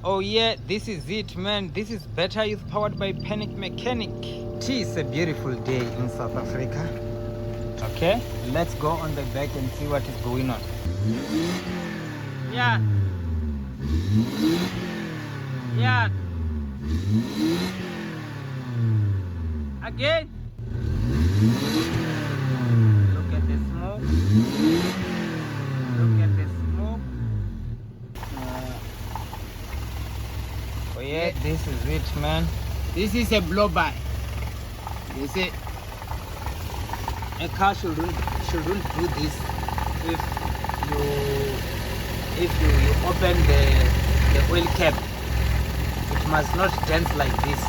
Oh yeah, this is it, man. This is Better Youth powered by Panic Mechanic. It is a beautiful day in South Africa. Okay, let's go on the back and see what is going on. Yeah. Yeah. Again. Look at the smoke. Look at the smoke. Oh yeah, this is it, man. This is a blow-by. You see, a car shouldn't do this if you open the oil cap. It must not dance like this.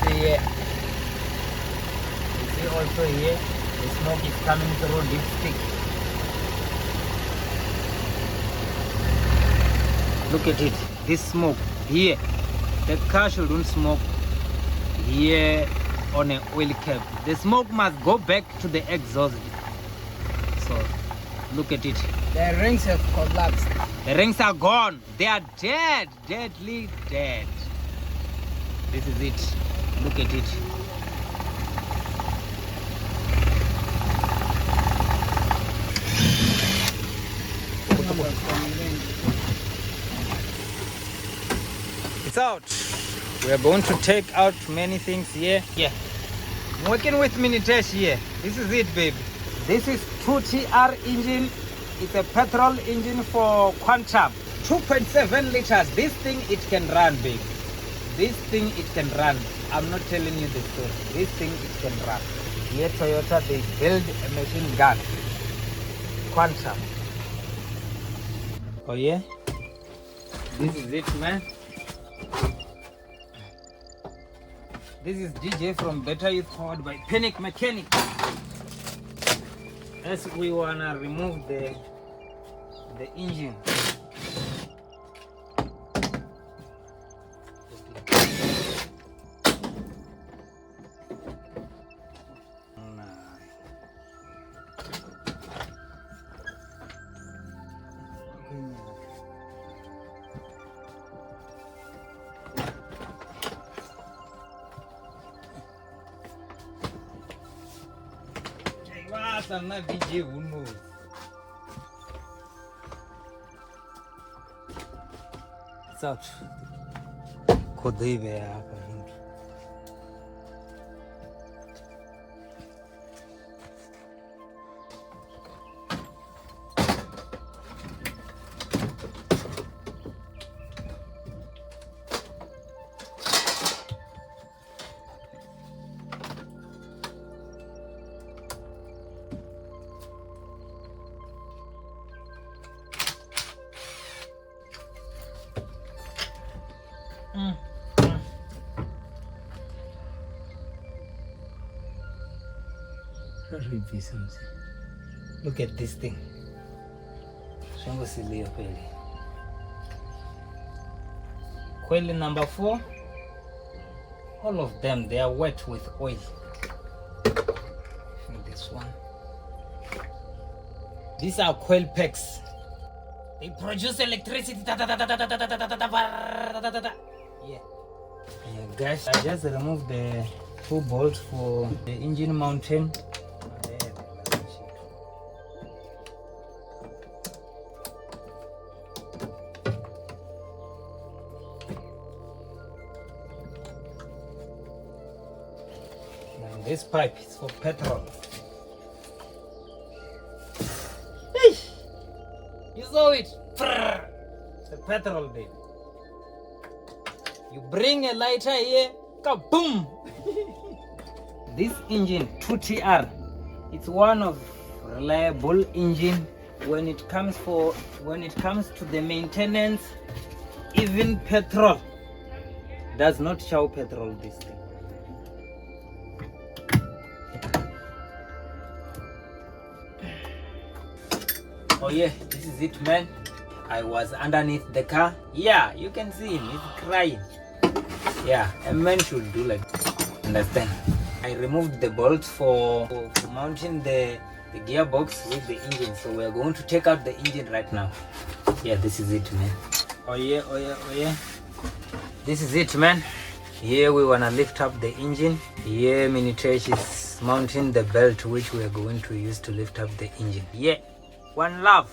See here. You see also here, the smoke is coming through lipstick. Look at it. This smoke here. The car shouldn't smoke here on an oil cap. The smoke must go back to the exhaust. So look at it. The rings have collapsed. The rings are gone. They are dead. Deadly dead. This is it. Look at it. It's out. We are going to take out many things here. Yeah. I'm working with Minitesh here. This is it, baby. This is 2TR engine. It's a petrol engine for Quantum. 2.7 liters. This thing, it can run, baby. This thing, it can run. I'm not telling you the story. This thing, it can run. Here, Toyota, they build a machine gun. Quantum. Oh, yeah? This is it, man. This is DJ from Better Youth powered by Panic Mechanic. As we wanna remove the engine. I'm not DJ, who knows? It's out. Kodebe hapa hindu. Look at this thing. Coil number 4. All of them, they are wet with oil. This one. These are coil packs. They produce electricity. Yeah. Guys, I just removed the 2 bolts for the engine mounting. And this pipe is for petrol. Hey! You saw it? The petrol, baby. You bring a lighter here, kaboom! This engine, 2TR, it's one of reliable engine when it comes to the maintenance. Even petrol does not show petrol this thing. Oh yeah, this is it, man. I was underneath the car. Yeah, you can see him, he's crying. Yeah, a man should do like that. Understand? I removed the bolts for mounting the gearbox with the engine. So we're going to take out the engine right now. Yeah, this is it, man. Oh yeah, oh yeah, oh yeah. This is it, man. Here we wanna lift up the engine. Here Mini Trash is mounting the belt which we are going to use to lift up the engine. Yeah, one love.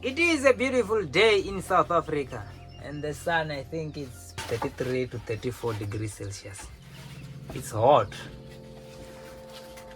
It is a beautiful day in South Africa, and the sun, I think it's 33 to 34 degrees Celsius. It's hot.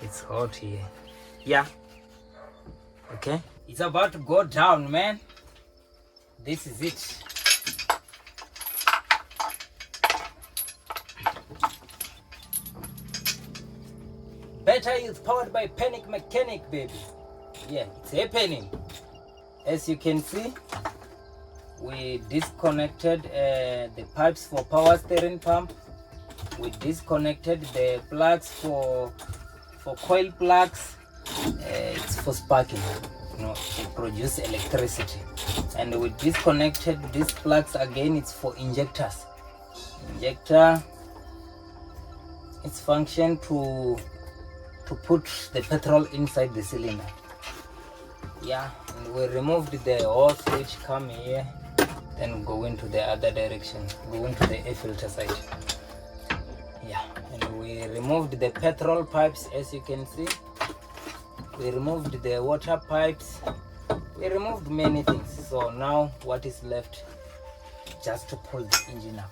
It's hot here. Yeah. Okay. It's about to go down, man. This is it. Better is powered by Panic Mechanic, baby. Yeah, it's happening. As you can see, we disconnected the pipes for power steering pump. We disconnected the plugs for coil plugs. It's for sparking, to produce electricity. And we disconnected these plugs again. It's for injectors. Injector, its function to put the petrol inside the cylinder. Yeah, and we removed the hose which come here, then go into the other direction, go into the air filter side. Yeah, and we removed the petrol pipes, as you can see. We removed the water pipes. We removed many things. So now what is left? Just to pull the engine up.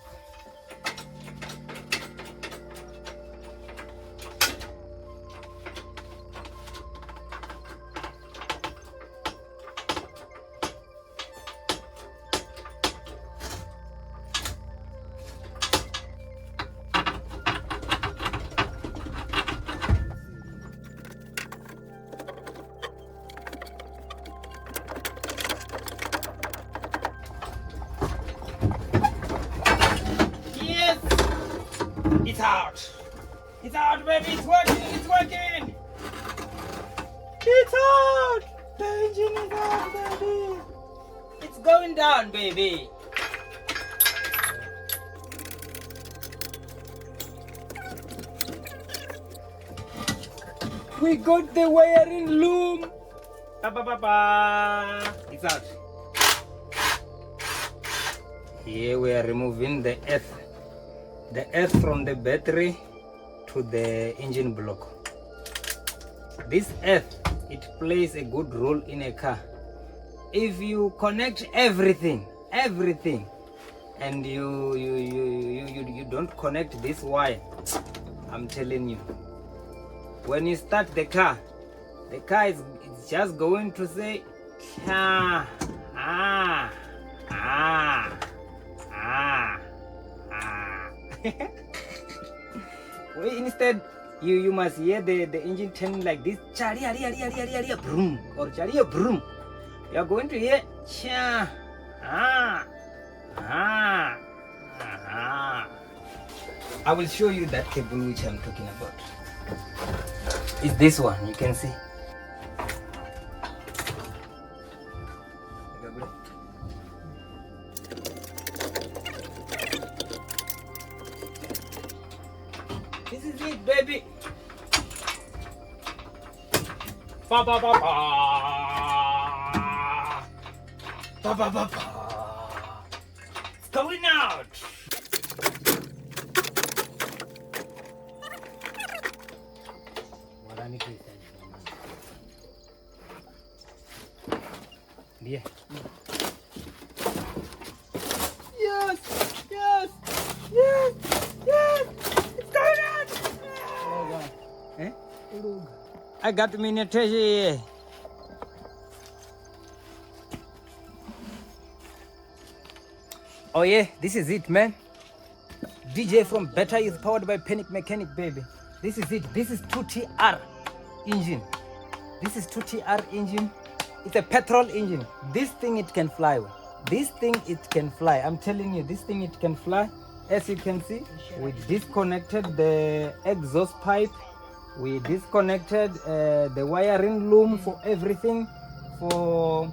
It's out! It's out, baby! It's working! It's working! It's out! The engine is out, baby! It's going down, baby! We got the wiring loom! Ba-ba-ba-ba! It's out. Here we are removing the earth. The earth from the battery to the engine block. This earth, it plays a good role in a car. If you connect everything, and you don't connect this wire, I'm telling you, when you start the car is just going to say instead you must hear the engine turning like this, broom, or broom. You are going to hear I will show you that cable which I'm talking about. It's this one, you can see. This is it, baby. Ba ba ba ba. Ba ba ba ba. It's going out. What I need to say. Yeah. Yes. Yes. Yes. Yes. It's going out. Eh? I got the Mini Trash here. Oh yeah, this is it, man. DJ from Better is powered by Panic Mechanic, baby. This is it. This is 2TR engine. This is 2TR engine. It's a petrol engine. This thing, it can fly. This thing, it can fly. I'm telling you, this thing, it can fly. As you can see, we disconnected the exhaust pipe. We disconnected the wiring loom for everything. For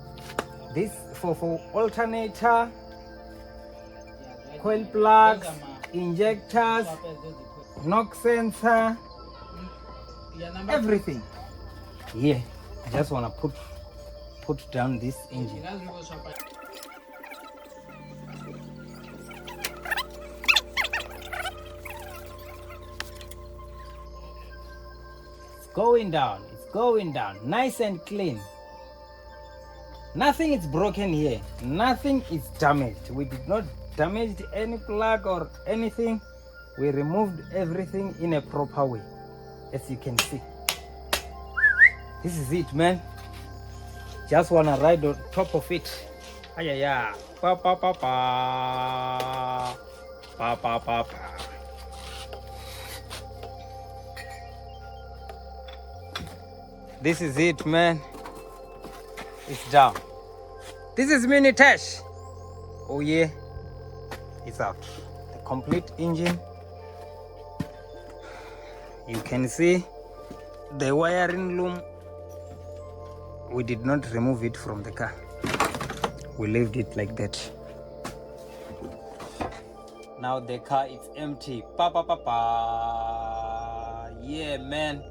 this, for alternator, coil plugs, injectors, knock sensor, everything. Yeah, I just wanna put down this engine. going down. It's going down. Nice and clean. Nothing is broken here. Nothing is damaged. We did not damage any plug or anything. We removed everything in a proper way, as you can see. This is it, man. Just wanna ride on top of it. Ayaya. Pa pa pa pa. Pa pa pa pa. This is it, man. It's down. This is Mini Tash. Oh yeah, it's out. The complete engine. You can see the wiring loom. We did not remove it from the car. We left it like that. Now the car is empty. Pa pa pa pa. Yeah, man.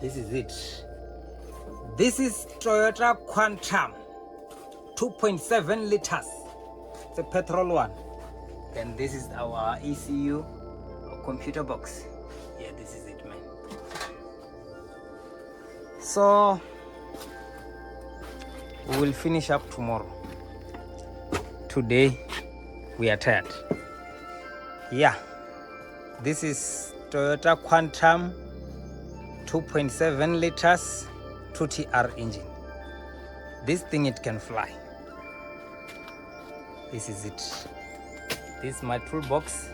This is it. This is Toyota Quantum 2.7 liters. It's a petrol one. And this is our ECU, our computer box. Yeah, this is it, man. So we will finish up tomorrow. Today we are tired. Yeah, this is Toyota Quantum 2.7 liters 2TR engine. This thing, it can fly. This is it. This is my toolbox.